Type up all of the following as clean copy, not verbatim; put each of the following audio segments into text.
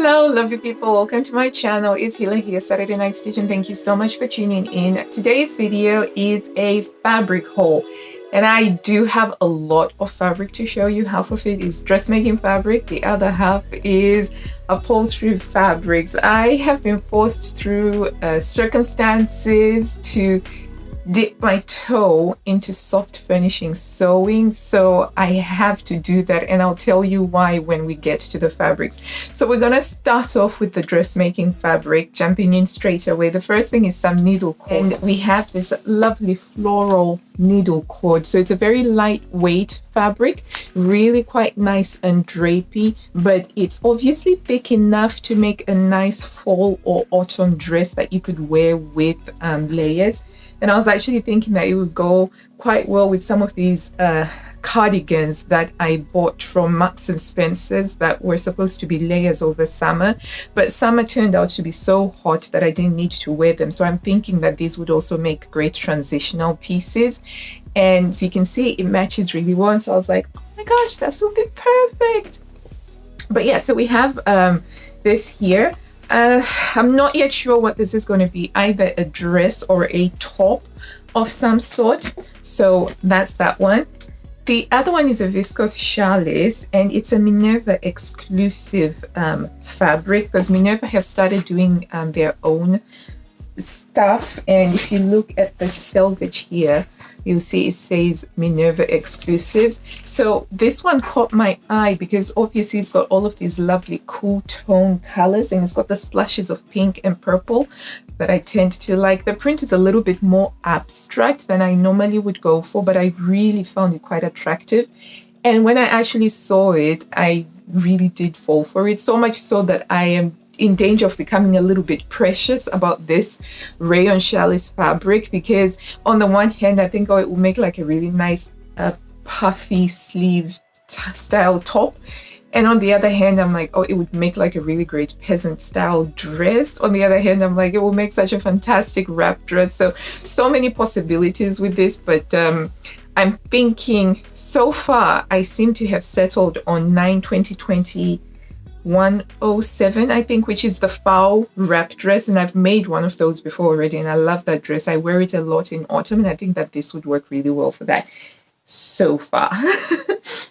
Hello, lovely people. Welcome to my channel. It's Hila here, Saturday Night Stitch, and thank you so much for tuning in. Today's video is a fabric haul, and I do have a lot of fabric to show you. Half of it is dressmaking fabric, the other half is upholstery fabrics. I have been forced through circumstances to dip my toe into soft furnishing sewing, so I have to do that, and I'll tell you why when we get to the fabrics. So we're gonna start off with the dressmaking fabric, jumping in straight away. The first thing is some needle cord, and we have this lovely floral needle cord. So it's a very lightweight fabric, really quite nice and drapey, but it's obviously thick enough to make a nice fall or autumn dress that you could wear with layers. And I was actually thinking that it would go quite well with some of these cardigans that I bought from Marks and Spencer's that were supposed to be layers over summer. But summer turned out to be so hot that I didn't need to wear them. So I'm thinking that these would also make great transitional pieces. And as you can see, it matches really well. So I was like, oh my gosh, that would be perfect. But yeah, so we have this here. I'm not yet sure what this is going to be, either a dress or a top of some sort. So that's that one. The other one is a viscose challis, and it's a Minerva exclusive fabric, because Minerva have started doing their own stuff. And if you look at the selvage here, you'll see it says Minerva exclusives. So this one caught my eye because obviously it's got all of these lovely cool tone colors, and it's got the splashes of pink and purple that I tend to like. The print is a little bit more abstract than I normally would go for, but I really found it quite attractive. And when I actually saw it, I really did fall for it, so much so that I am in danger of becoming a little bit precious about this rayon challis fabric, because on the one hand I think, oh, it will make like a really nice puffy sleeve style top, and on the other hand I'm like, oh, it would make like a really great peasant style dress. On the other hand I'm like, it will make such a fantastic wrap dress. So many possibilities with this, but I'm thinking so far I seem to have settled on 9/20/20 107, I think, which is the foul wrap dress, and I've made one of those before already, and I love that dress. I wear it a lot in autumn, and I think that this would work really well for that so far.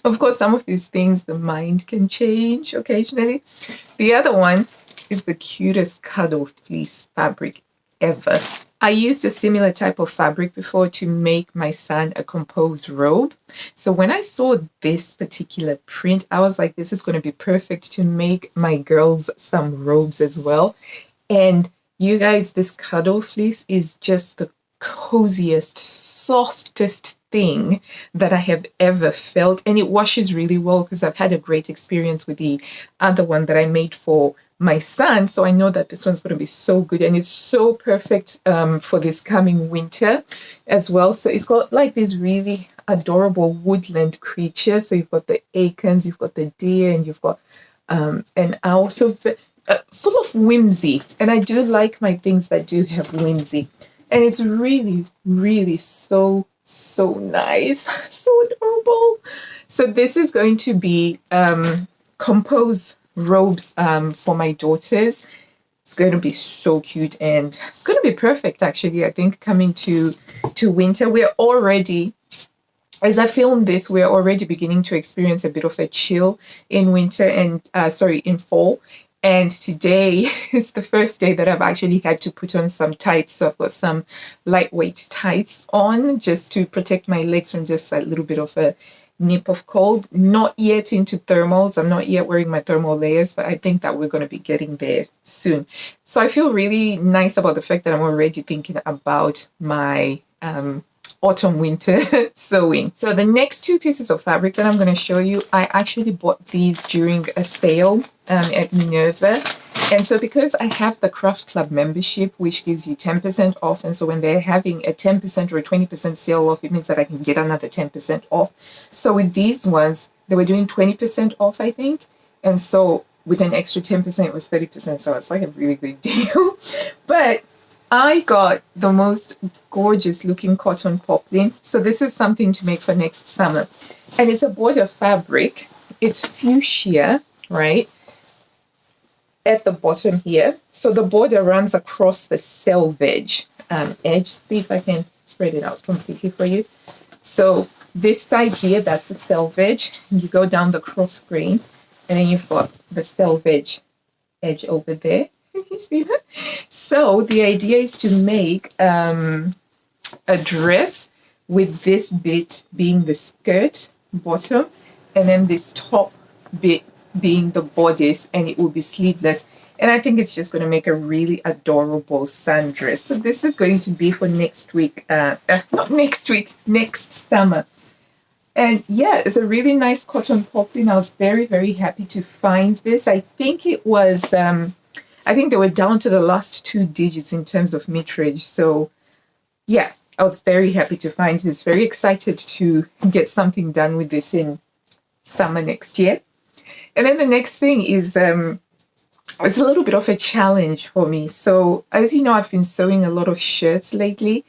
Of course, some of these things the mind can change occasionally. The other one is the cutest cuddle fleece fabric ever. I used a similar type of fabric before to make my son a compose robe. So when I saw this particular print, I was like, this is going to be perfect to make my girls some robes as well. And you guys, this cuddle fleece is just the coziest, softest thing that I have ever felt. And it washes really well because I've had a great experience with the other one that I made for my son, so I know that this one's going to be so good, and it's so perfect for this coming winter as well. So it's got like these really adorable woodland creatures. So you've got the acorns, you've got the deer, and you've got an owl. So full of whimsy, and I do like my things that do have whimsy, and it's really, really so nice, so adorable. So this is going to be compose robes for my daughters. It's going to be so cute, and it's going to be perfect actually. I think coming to winter, we're already, as I film this, we're already beginning to experience a bit of a chill in winter, and in fall. And today is the first day that I've actually had to put on some tights. So I've got some lightweight tights on just to protect my legs from just a little bit of a nip of cold. Not yet into thermals. I'm not yet wearing my thermal layers, but I think that we're going to be getting there soon. So I feel really nice about the fact that I'm already thinking about my autumn winter sewing. So the next two pieces of fabric that I'm going to show you, I actually bought these during a sale at Minerva. And so because I have the Craft Club membership, which gives you 10% off, and so when they're having a 10% or a 20% sale off, it means that I can get another 10% off. So with these ones, they were doing 20% off, I think. And so with an extra 10%, it was 30%. So it's like a really good deal. But I got the most gorgeous looking cotton poplin. So this is something to make for next summer. And it's a border fabric. It's fuchsia, right? at the bottom here. So the border runs across the selvage edge. See if I can spread it out completely for you. So this side here, that's the selvage. You go down the cross grain, and then you've got the selvage edge over there. You see that? So the idea is to make a dress with this bit being the skirt bottom, and then this top bit being the bodice, and it will be sleeveless. And I think it's just going to make a really adorable sundress. So this is going to be for next week, not next week, next summer. And yeah, it's a really nice cotton poplin. I was very, very happy to find this. I think it was, I think they were down to the last 2 digits in terms of meterage. So yeah, I was very happy to find this. Very excited to get something done with this in summer next year. And then the next thing is, it's a little bit of a challenge for me. So as you know, I've been sewing a lot of shirts lately,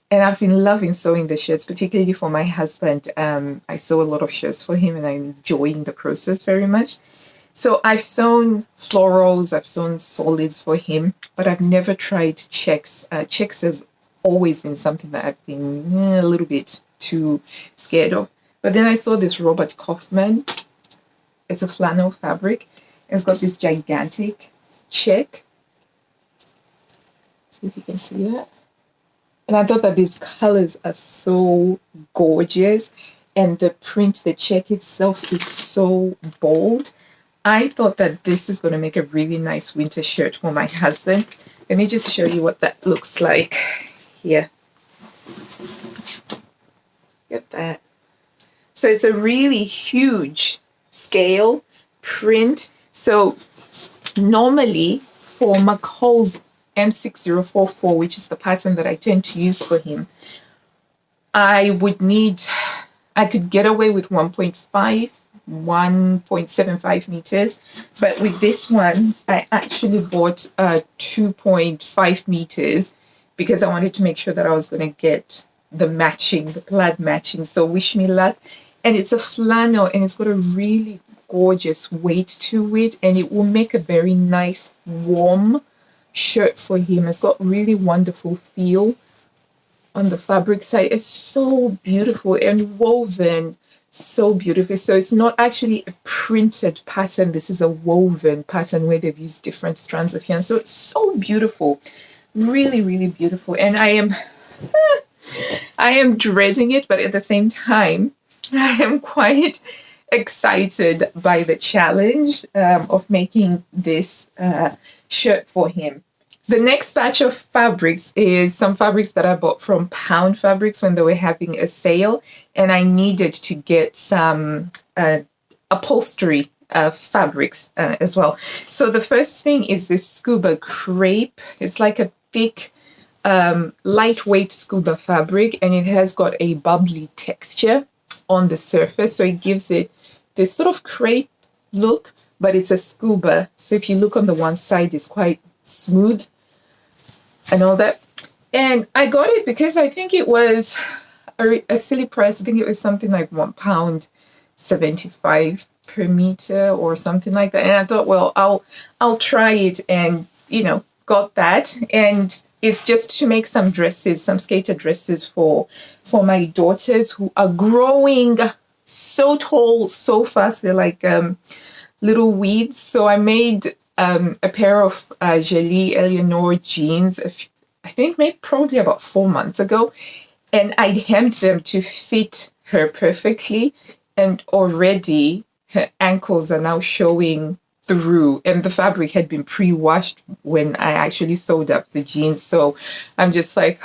and I've been loving sewing the shirts, particularly for my husband. I sew a lot of shirts for him, and I'm enjoying the process very much. So I've sewn florals, I've sewn solids for him, but I've never tried checks. Checks has always been something that I've been a little bit too scared of. But then I saw this Robert Kaufman. It's a flannel fabric. It's got this gigantic check. See if you can see that. And I thought that these colors are so gorgeous, and the print, the check itself is so bold. I thought that this is going to make a really nice winter shirt for my husband. Let me just show you what that looks like here. Get that. So it's a really huge scale print. So normally for McCall's M6044, which is the pattern that I tend to use for him, I could get away with 1.75 meters. But with this one, I actually bought 2.5 meters because I wanted to make sure that I was going to get the plaid matching. So wish me luck. And it's a flannel, and it's got a really gorgeous weight to it, and it will make a very nice warm shirt for him. It's got really wonderful feel on the fabric side. It's so beautiful and woven so beautifully. So it's not actually a printed pattern. This is a woven pattern where they've used different strands of yarn. So it's so beautiful, really, really beautiful. And I am dreading it, but at the same time, I am quite excited by the challenge of making this shirt for him. The next batch of fabrics is some fabrics that I bought from Pound Fabrics when they were having a sale, and I needed to get some upholstery fabrics as well. So the first thing is this scuba crepe. It's like a thick, lightweight scuba fabric, and it has got a bubbly texture on the surface, so it gives it this sort of crepe look, but it's a scuba. So if you look on the one side, it's quite smooth and all that. And I got it because I think it was a silly price. I think it was something like £1.75 per meter or something like that. And I thought, well, I'll try it, and got that. And it's just to make some dresses, some skater dresses for my daughters who are growing so tall so fast. They're like little weeds. So I made a pair of Jolie Eleanor jeans, I think maybe probably about 4 months ago. And I hemmed them to fit her perfectly. And already her ankles are now showing through, and the fabric had been pre-washed when I actually sewed up the jeans. So I'm just like,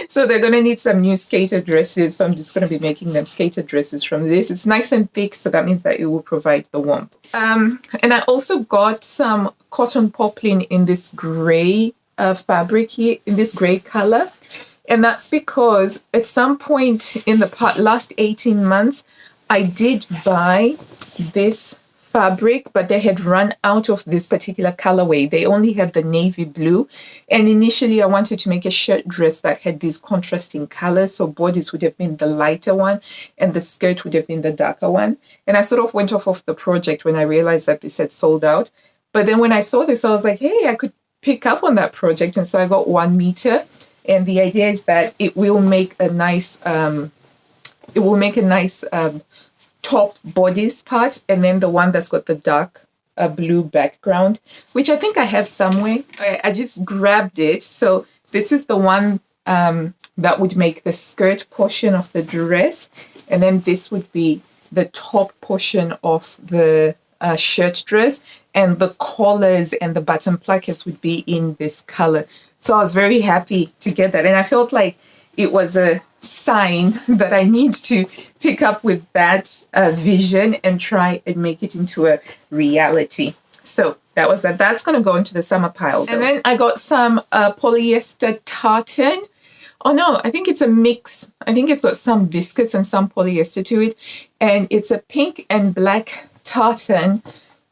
so they're going to need some new skater dresses. So I'm just going to be making them skater dresses from this. It's nice and thick, so that means that it will provide the warmth. And I also got some cotton poplin in this gray fabric here, in this gray color. And that's because at some point in the last 18 months, I did buy this fabric, but they had run out of this particular colorway. They only had the navy blue. And initially, I wanted to make a shirt dress that had these contrasting colors. So bodice would have been the lighter one, and the skirt would have been the darker one. And I sort of went off of the project when I realized that this had sold out. But then when I saw this, I was like, hey, I could pick up on that project. And so I got 1 meter. And the idea is that it will make a nice, top bodice part, and then the one that's got the dark blue background, which I think I have somewhere. I just grabbed it. So this is the one that would make the skirt portion of the dress, and then this would be the top portion of the shirt dress, and the collars and the button plackets would be in this color. So I was very happy to get that, and I felt like it was a sign that I need to pick up with that vision and try and make it into a reality. So that was that. That's going to go into the summer pile, though. And then I got some polyester tartan. Oh no, I think it's a mix. I think it's got some viscose and some polyester to it. And it's a pink and black tartan.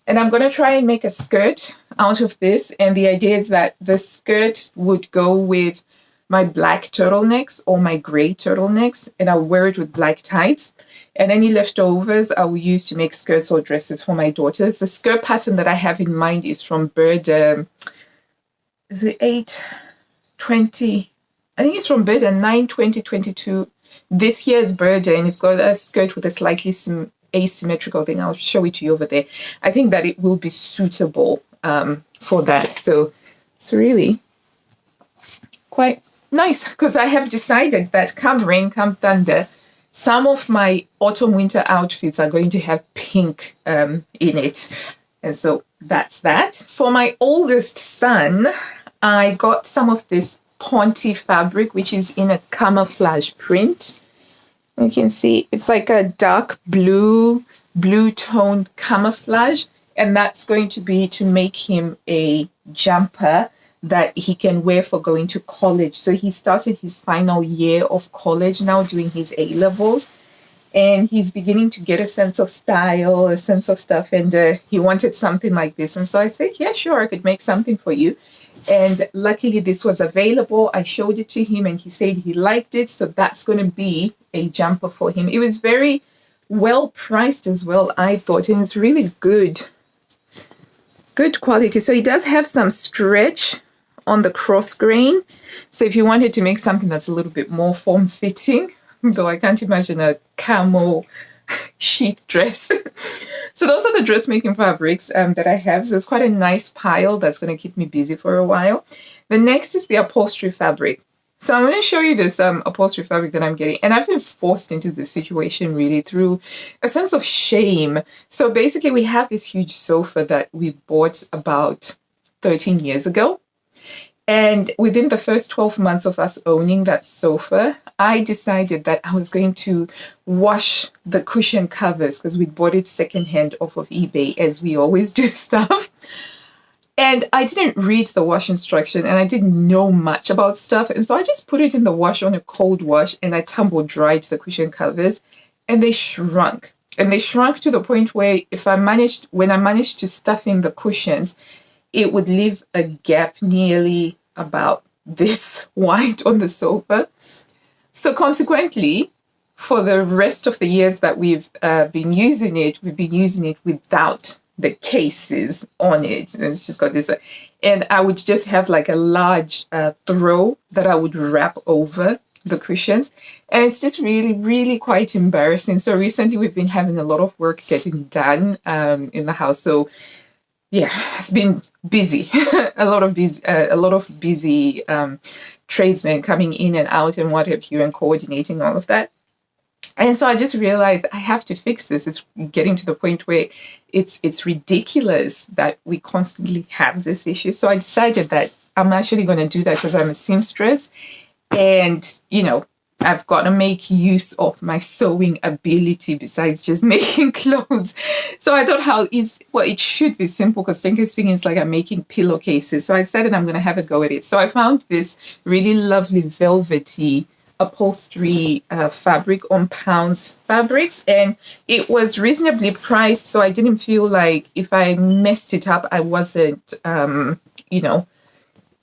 And I'm going to try and make a skirt out of this. And the idea is that the skirt would go with my black turtlenecks or my gray turtlenecks, and I'll wear it with black tights. And any leftovers I will use to make skirts or dresses for my daughters. The skirt pattern that I have in mind is from Bird, is it 8/20? I think it's from Bird 9/20/22. This year's Bird, and it's got a skirt with a slightly asymmetrical thing. I'll show it to you over there. I think that it will be suitable for that. So it's really quite nice, because I have decided that come rain, come thunder, some of my autumn winter outfits are going to have pink in it. And so that's that. For my oldest son, I got some of this Ponte fabric, which is in a camouflage print. You can see it's like a dark blue toned camouflage, and that's going to be to make him a jumper that he can wear for going to college. So he started his final year of college now, doing his A-levels, and he's beginning to get a sense of style, a sense of stuff, and he wanted something like this. And so I said, yeah, sure, I could make something for you. And luckily this was available. I showed it to him and he said he liked it. So that's going to be a jumper for him. It was very well priced as well, I thought, and it's really good quality. So it does have some stretch on the cross grain. So if you wanted to make something that's a little bit more form-fitting, though I can't imagine a camo sheath dress. So those are the dressmaking fabrics that I have. So it's quite a nice pile that's going to keep me busy for a while. The next is the upholstery fabric. So I'm going to show you this upholstery fabric that I'm getting. And I've been forced into this situation really through a sense of shame. So basically we have this huge sofa that we bought about 13 years ago. And within the first 12 months of us owning that sofa, I decided that I was going to wash the cushion covers, because we bought it secondhand off of eBay, as we always do stuff. And I didn't read the wash instruction, and I didn't know much about stuff. And so I just put it in the wash on a cold wash, and I tumble dried the cushion covers, and they shrunk. And they shrunk to the point where when I managed to stuff in the cushions, it would leave a gap nearly about this wide on the sofa. So consequently, for the rest of the years that we've been using it without the cases on it. And it's just got this. And I would just have like a large throw that I would wrap over the cushions. And it's just really, really quite embarrassing. So recently we've been having a lot of work getting done in the house. So yeah, it's been busy, a lot of busy tradesmen coming in and out and what have you, and coordinating all of that. And so I just realized I have to fix this. It's getting to the point where it's ridiculous that we constantly have this issue. So I decided that I'm actually going to do that, because I'm a seamstress, and I've got to make use of my sewing ability besides just making clothes. So I thought it should be simple, because thinking is like I'm making pillowcases. So I decided I'm going to have a go at it. So I found this really lovely velvety upholstery fabric on Pounds Fabrics, and it was reasonably priced. So I didn't feel like if I messed it up, I wasn't,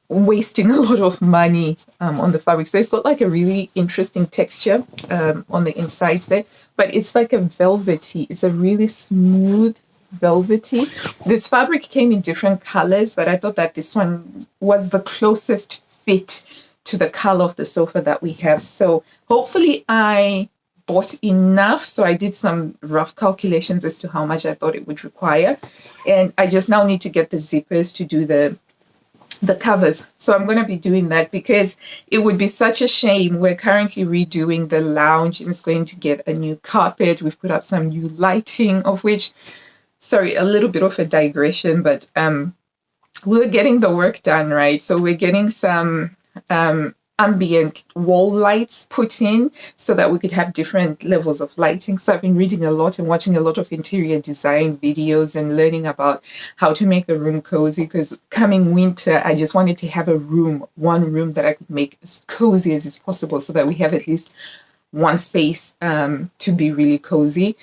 wasting a lot of money on the fabric. So it's got like a really interesting texture on the inside there, but it's like a velvety, it's a really smooth velvety. This fabric came in different colors, but I thought that this one was the closest fit to the color of the sofa that we have. So hopefully I bought enough. So I did some rough calculations as to how much I thought it would require. And I just now need to get the zippers to do the covers. So I'm going to be doing that because it would be such a shame. We're currently redoing the lounge and it's going to get a new carpet. We've put up some new lighting, of which, sorry, a little bit of a digression, but we're getting the work done, right? So we're getting some ambient wall lights put in so that we could have different levels of lighting. So I've been reading a lot and watching a lot of interior design videos and learning about how to make the room cozy, because coming winter, I just wanted to have one room that I could make as cozy as is possible so that we have at least one space to be really cozy.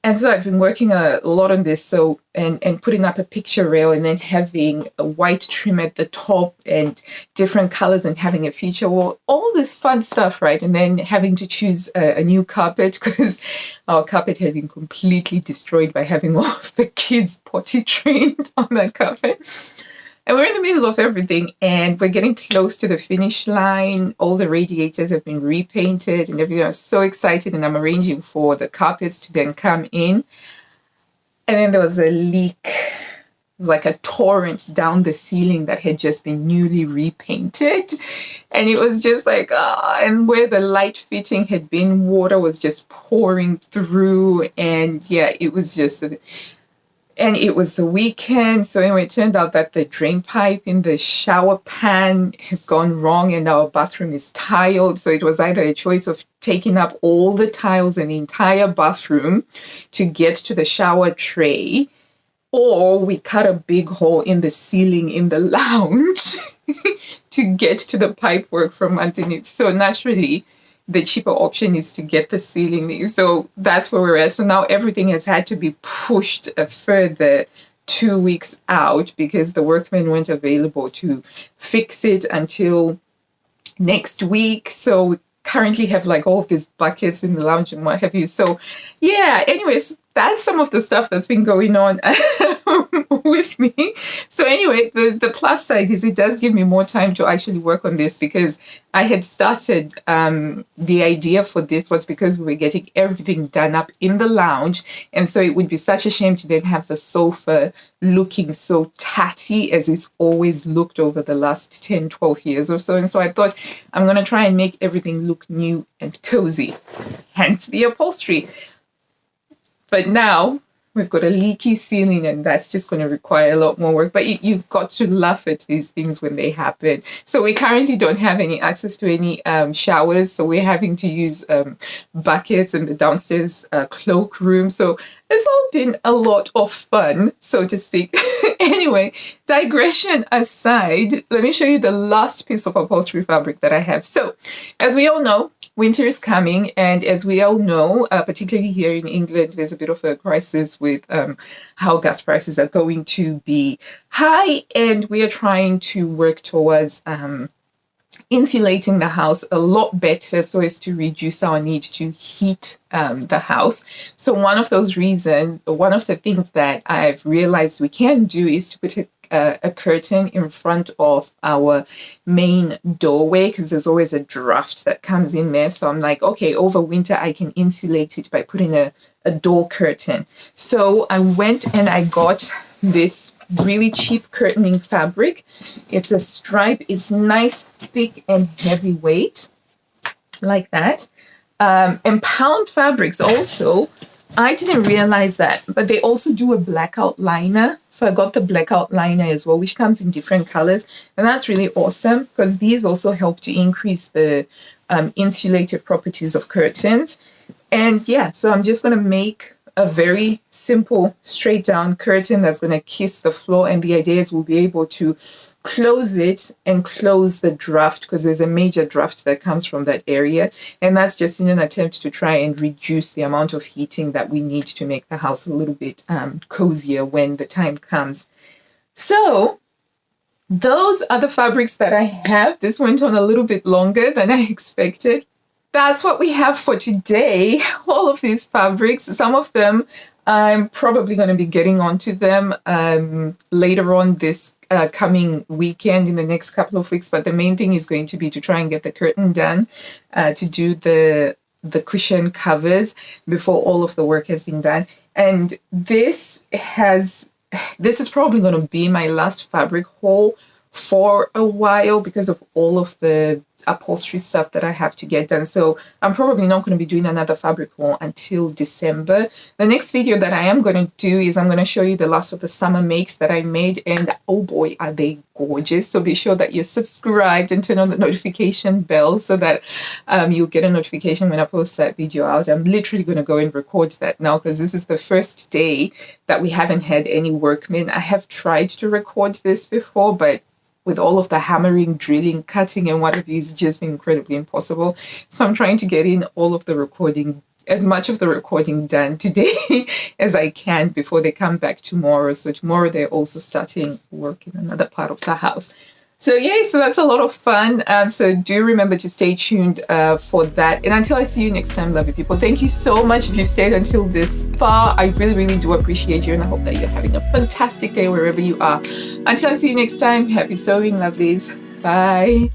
And so I've been working a lot on this, so and putting up a picture rail and then having a white trim at the top and different colors and having a feature wall, all this fun stuff, right? And then having to choose a new carpet because our carpet had been completely destroyed by having all of the kids potty trained on that carpet. And we're in the middle of everything and we're getting close to the finish line. All the radiators have been repainted and everything. I'm so excited and I'm arranging for the carpets to then come in. And then there was a leak, like a torrent down the ceiling that had just been newly repainted. And it was just like, and where the light fitting had been, water was just pouring through. And yeah, it was just... And it was the weekend. So anyway, it turned out that the drain pipe in the shower pan has gone wrong and our bathroom is tiled. So it was either a choice of taking up all the tiles in the entire bathroom to get to the shower tray, or we cut a big hole in the ceiling in the lounge to get to the pipe work from underneath. So naturally, the cheaper option is to get the ceiling. So that's where we're at. So now everything has had to be pushed a further 2 weeks out because the workmen weren't available to fix it until next week. So we currently have like all of these buckets in the lounge and what have you. So yeah, anyways, that's some of the stuff that's been going on with me. So anyway, the plus side is it does give me more time to actually work on this because I had started the idea for this was because we were getting everything done up in the lounge. And so it would be such a shame to then have the sofa looking so tatty as it's always looked over the last 10, 12 years or so. And so I thought I'm going to try and make everything look new and cozy, hence the upholstery. But now we've got a leaky ceiling and that's just going to require a lot more work. But you've got to laugh at these things when they happen. So we currently don't have any access to any showers. So we're having to use buckets in the downstairs cloakroom. So it's all been a lot of fun, so to speak. Anyway, digression aside, let me show you the last piece of upholstery fabric that I have. So as we all know, winter is coming, and as we all know, particularly here in England, there's a bit of a crisis with how gas prices are going to be high, and we are trying to work towards insulating the house a lot better so as to reduce our need to heat the house. So one of the things that I've realized we can do is to put a curtain in front of our main doorway because there's always a draft that comes in there. So I'm like, okay, over winter I can insulate it by putting a door curtain. So I went and I got this really cheap curtaining fabric. It's a stripe. It's nice, thick, and heavyweight, like that. And pound fabrics also, I didn't realize that, but they also do a blackout liner. So I got the blackout liner as well, which comes in different colors. And that's really awesome because these also help to increase the insulative properties of curtains. And yeah, so I'm just going to make a very simple straight down curtain that's going to kiss the floor. And the idea is we'll be able to close it and close the draft because there's a major draft that comes from that area. And that's just in an attempt to try and reduce the amount of heating that we need to make the house a little bit cozier when the time comes. So those are the fabrics that I have. This went on a little bit longer than I expected. that's what we have for today. All of these fabrics, some of them I'm probably going to be getting onto them later on this coming weekend in the next couple of weeks. But the main thing is going to be to try and get the curtain done, to do the cushion covers before all of the work has been done. And this is probably going to be my last fabric haul for a while because of all of the upholstery stuff that I have to get done. So I'm probably not going to be doing another fabric haul until December. The next video that I am going to do is I'm going to show you the last of the summer makes that I made, and oh boy, are they gorgeous. So be sure that you're subscribed and turn on the notification bell so that you'll get a notification when I post that video out. I'm literally going to go and record that now because this is the first day that we haven't had any workmen. I have tried to record this before, but with all of the hammering, drilling, cutting, and whatever, it's just been incredibly impossible. So I'm trying to get in all of the recording, as much of the recording done today as I can before they come back tomorrow. So tomorrow they're also starting work in another part of the house. So yay, so that's a lot of fun. So do remember to stay tuned for that. And until I see you next time, lovely people, thank you so much if you've stayed until this far. I really, really do appreciate you, and I hope that you're having a fantastic day wherever you are. Until I see you next time, happy sewing, lovelies. Bye.